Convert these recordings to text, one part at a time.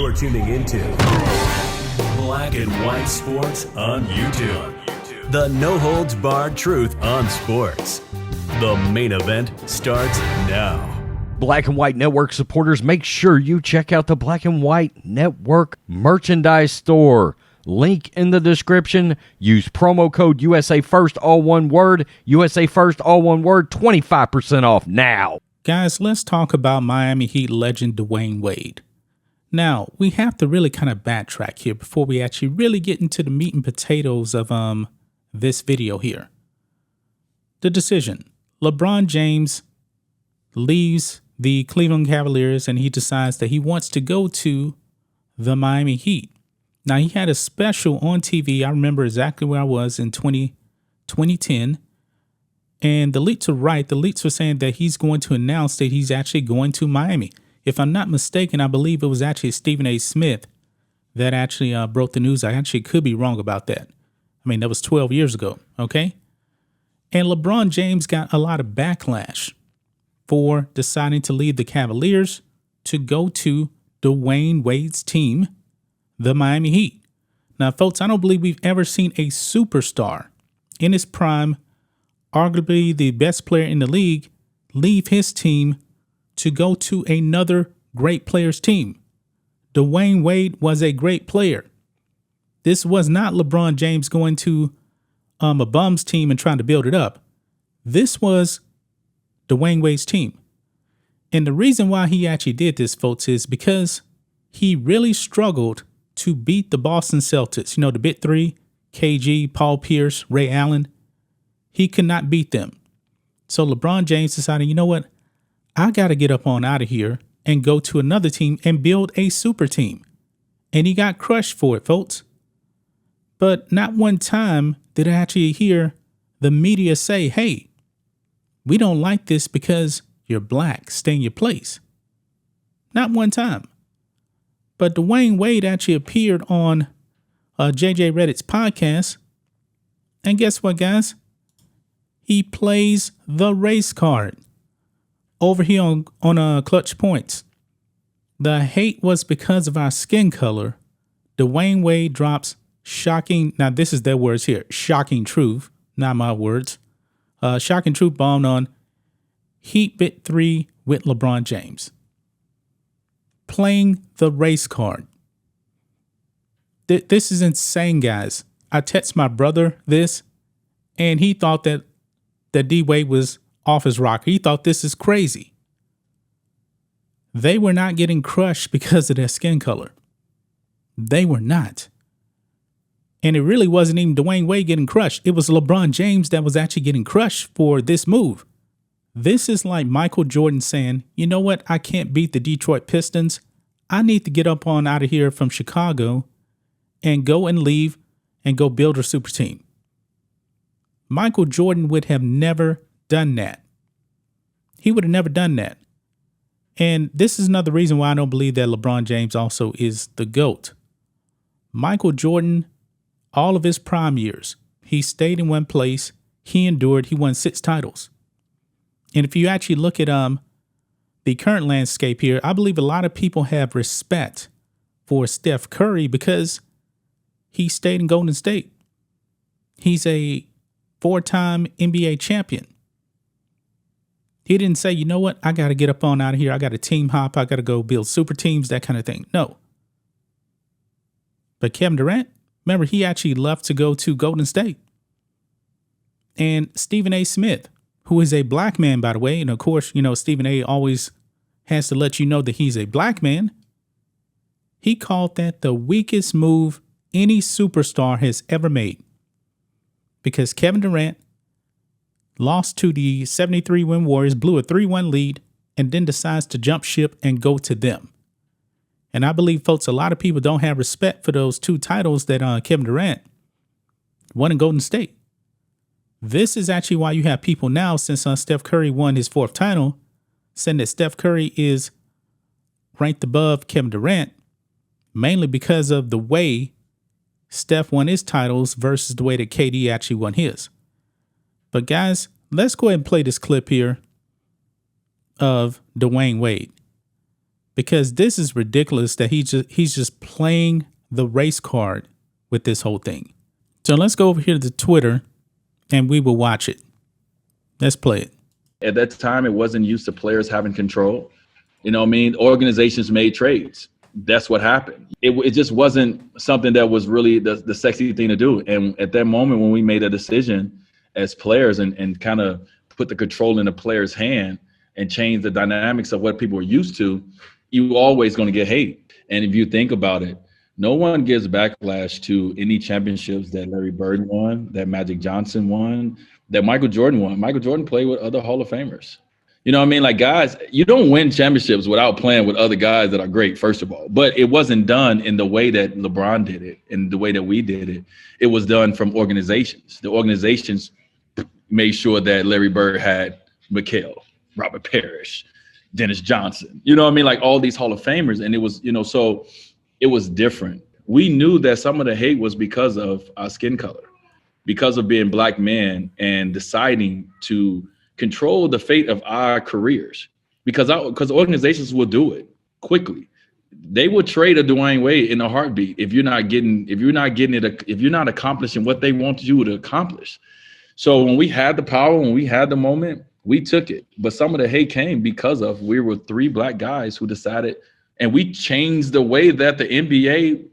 You're tuning into Black and White Sports on YouTube. The no-holds-barred truth on sports. The main event starts now. Black and White Network supporters, make sure you check out the Black and White Network merchandise store. Link in the description. Use promo code USA First, all one word. USA First, all one word. 25% off now. Guys, let's talk about Miami Heat legend Dwyane Wade. Now, we have to really kind of backtrack here before we actually really get into the meat and potatoes of this video here. The decision. LeBron James leaves the Cleveland Cavaliers and he decides that he wants to go to the Miami Heat. Now, he had a special on TV. I remember exactly where I was in 2010. And the leaks were right. The leaks were saying that he's going to announce that he's actually going to Miami. If I'm not mistaken, I believe it was actually Stephen A. Smith that actually broke the news. I actually could be wrong about that. I mean, that was 12 years ago, okay? And LeBron James got a lot of backlash for deciding to leave the Cavaliers to go to Dwyane Wade's team, the Miami Heat. Now, folks, I don't believe we've ever seen a superstar in his prime, arguably the best player in the league, leave his team to go to another great player's team. Dwyane Wade was a great player. This was not LeBron James going to a bum's team and trying to build it up. This was Dwyane Wade's team. And the reason why he actually did this, folks, is because he really struggled to beat the Boston Celtics. You know, the big three, KG, Paul Pierce, Ray Allen. He could not beat them. So LeBron James decided, you know what? I got to get up on out of here and go to another team and build a super team. And he got crushed for it, folks. But not one time did I actually hear the media say, hey, we don't like this because you're black. Stay in your place. Not one time. But Dwyane Wade actually appeared on JJ Reddit's podcast. And guess what, guys? He plays the race card over here on Clutch Points. The hate was because of our skin color. Dwyane Wade drops shocking, now this is their words here, shocking truth, not my words. Shocking truth bombed on Heat Bit 3 with LeBron James. Playing the race card. This is insane, guys. I text my brother this, and he thought that D Wade was off his rocker. He thought this is crazy. They were not getting crushed because of their skin color. They were not. And it really wasn't even Dwyane Wade getting crushed. It was LeBron James that was actually getting crushed for this move. This is like Michael Jordan saying, you know what? I can't beat the Detroit Pistons. I need to get up on out of here from Chicago and go and leave and go build a super team. Michael Jordan would have never done that. He would have never done that. And this is another reason why I don't believe that LeBron James also is the GOAT. Michael Jordan, all of his prime years, he stayed in one place. He endured. He won 6 titles. And if you actually look at the current landscape here, I believe a lot of people have respect for Steph Curry because he stayed in Golden State. He's a 4-time NBA champion. He didn't say, you know what, I got to get up on out of here. I got to team hop. I got to go build super teams, that kind of thing. No. But Kevin Durant, remember, he actually left to go to Golden State. And Stephen A. Smith, who is a black man, by the way, and of course, you know, Stephen A. always has to let you know that he's a black man. He called that the weakest move any superstar has ever made. Because Kevin Durant lost to the 73-win Warriors, blew a 3-1 lead, and then decides to jump ship and go to them. And I believe, folks, a lot of people don't have respect for those 2 titles that Kevin Durant won in Golden State. This is actually why you have people now, since Steph Curry won his 4th title, saying that Steph Curry is ranked above Kevin Durant, mainly because of the way Steph won his titles versus the way that KD actually won his. But guys, let's go ahead and play this clip here of Dwyane Wade. because this is ridiculous that he's just playing the race card with this whole thing. So let's go over here to Twitter and we will watch it. Let's play it. At that time, it wasn't used to players having control. You know what I mean? Organizations made trades. That's what happened. It just wasn't something that was really the sexy thing to do. And at that moment, when we made a decision as players and kind of put the control in the player's hand and change the dynamics of what people were used to, you're always going to get hate. And if you think about it, no one gives backlash to any championships that Larry Bird won, that Magic Johnson won, that Michael Jordan won. Michael Jordan played with other Hall of Famers. You know what I mean? Like, guys, you don't win championships without playing with other guys that are great, first of all. But it wasn't done in the way that LeBron did it and the way that we did it. It was done from organizations. The organizations made sure that Larry Bird had McHale, Robert Parrish, Dennis Johnson. You know what I mean? Like all these Hall of Famers. And it was, you know, so it was different. We knew that some of the hate was because of our skin color, because of being Black men and deciding to control the fate of our careers, because organizations will do it quickly. They will trade a Dwyane Wade in a heartbeat if you're not accomplishing what they want you to accomplish. So when we had the power, when we had the moment, we took it. But some of the hate came because of we were 3 Black guys who decided, and we changed the way that the NBA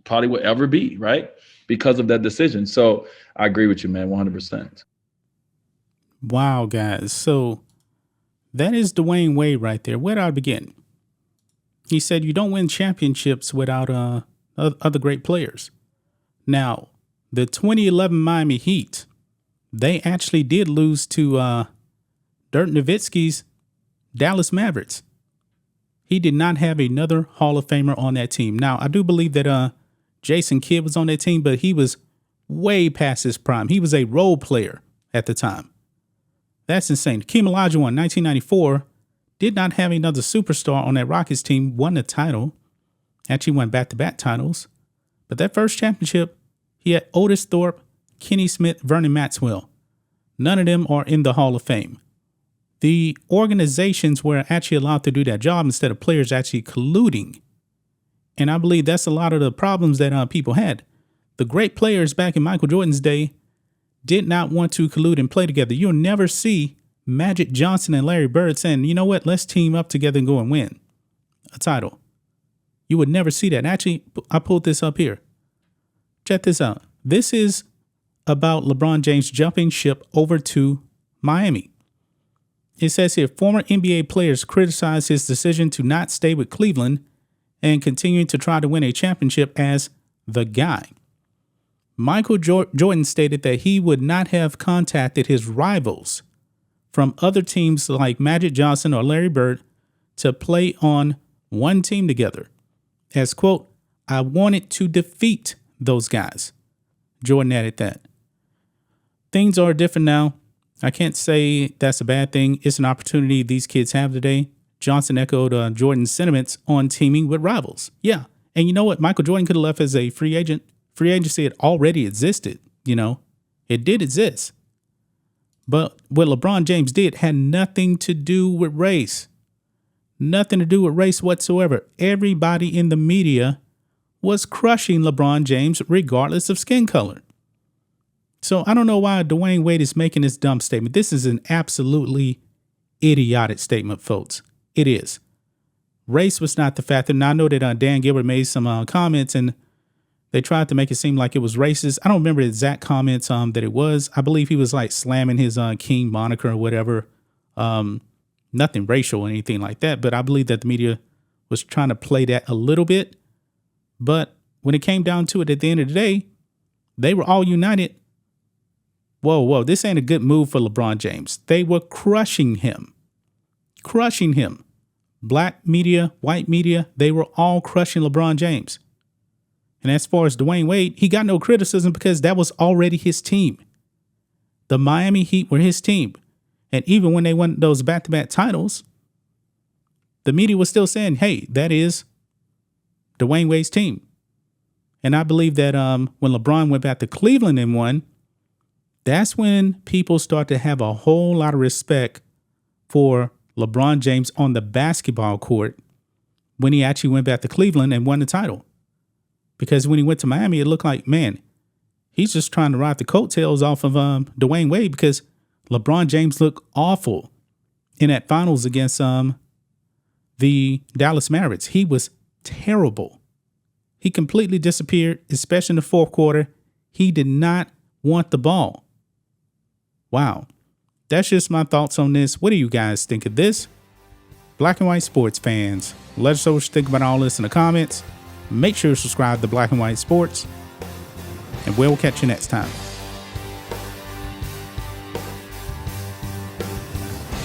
probably would ever be, right? Because of that decision. So I agree with you, man, 100%. Wow, guys. So that is Dwyane Wade right there. Where do I begin? He said you don't win championships without other great players. Now, the 2011 Miami Heat, they actually did lose to Dirk Nowitzki's Dallas Mavericks. He did not have another Hall of Famer on that team. Now, I do believe that Jason Kidd was on that team, but he was way past his prime. He was a role player at the time. That's insane. Hakeem Olajuwon, 1994, did not have another superstar on that Rockets team, won the title. Actually won back-to-back titles. But that first championship, he had Otis Thorpe, Kenny Smith, Vernon Maxwell. None of them are in the Hall of Fame. The organizations were actually allowed to do that job instead of players actually colluding. And I believe that's a lot of the problems that people had. The great players back in Michael Jordan's day did not want to collude and play together. You'll never see Magic Johnson and Larry Bird saying, you know what, let's team up together and go and win a title. You would never see that. Actually, I pulled this up here. Check this out. This is about LeBron James jumping ship over to Miami. It says here, former NBA players criticized his decision to not stay with Cleveland and continuing to try to win a championship as the guy. Michael Jordan stated that he would not have contacted his rivals from other teams like Magic Johnson or Larry Bird to play on one team together. As, quote, I wanted to defeat those guys. Jordan added that. Things are different now. I can't say that's a bad thing. It's an opportunity these kids have today. Johnson echoed Jordan's sentiments on teaming with rivals. Yeah. And you know what? Michael Jordan could have left as a free agent. Free agency had already existed, you know. It did exist. But what LeBron James did had nothing to do with race. Nothing to do with race whatsoever. Everybody in the media was crushing LeBron James regardless of skin color. So I don't know why Dwyane Wade is making this dumb statement. This is an absolutely idiotic statement, folks. It is. Race was not the factor. And I know that Dan Gilbert made some comments and they tried to make it seem like it was racist. I don't remember the exact comments that it was. I believe he was like slamming his King moniker or whatever. Nothing racial or anything like that. But I believe that the media was trying to play that a little bit. But when it came down to it at the end of the day, they were all united. Whoa, this ain't a good move for LeBron James. They were crushing him. Crushing him. Black media, white media, they were all crushing LeBron James. And as far as Dwyane Wade, he got no criticism because that was already his team. The Miami Heat were his team. And even when they won those back-to-back titles, the media was still saying, hey, that is Dwyane Wade's team. And I believe that when LeBron went back to Cleveland and won, that's when people start to have a whole lot of respect for LeBron James on the basketball court when he actually went back to Cleveland and won the title. Because when he went to Miami, it looked like, man, he's just trying to ride the coattails off of Dwyane Wade, because LeBron James looked awful in that finals against the Dallas Mavericks. He was terrible. He completely disappeared, especially in the fourth quarter. He did not want the ball. Wow. That's just my thoughts on this. What do you guys think of this? Black and White Sports fans, let us know what you think about all this in the comments. Make sure to subscribe to Black and White Sports, and we'll catch you next time.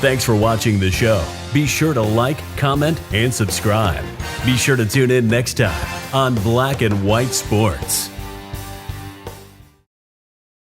Thanks for watching the show. Be sure to like, comment, and subscribe. Be sure to tune in next time on Black and White Sports.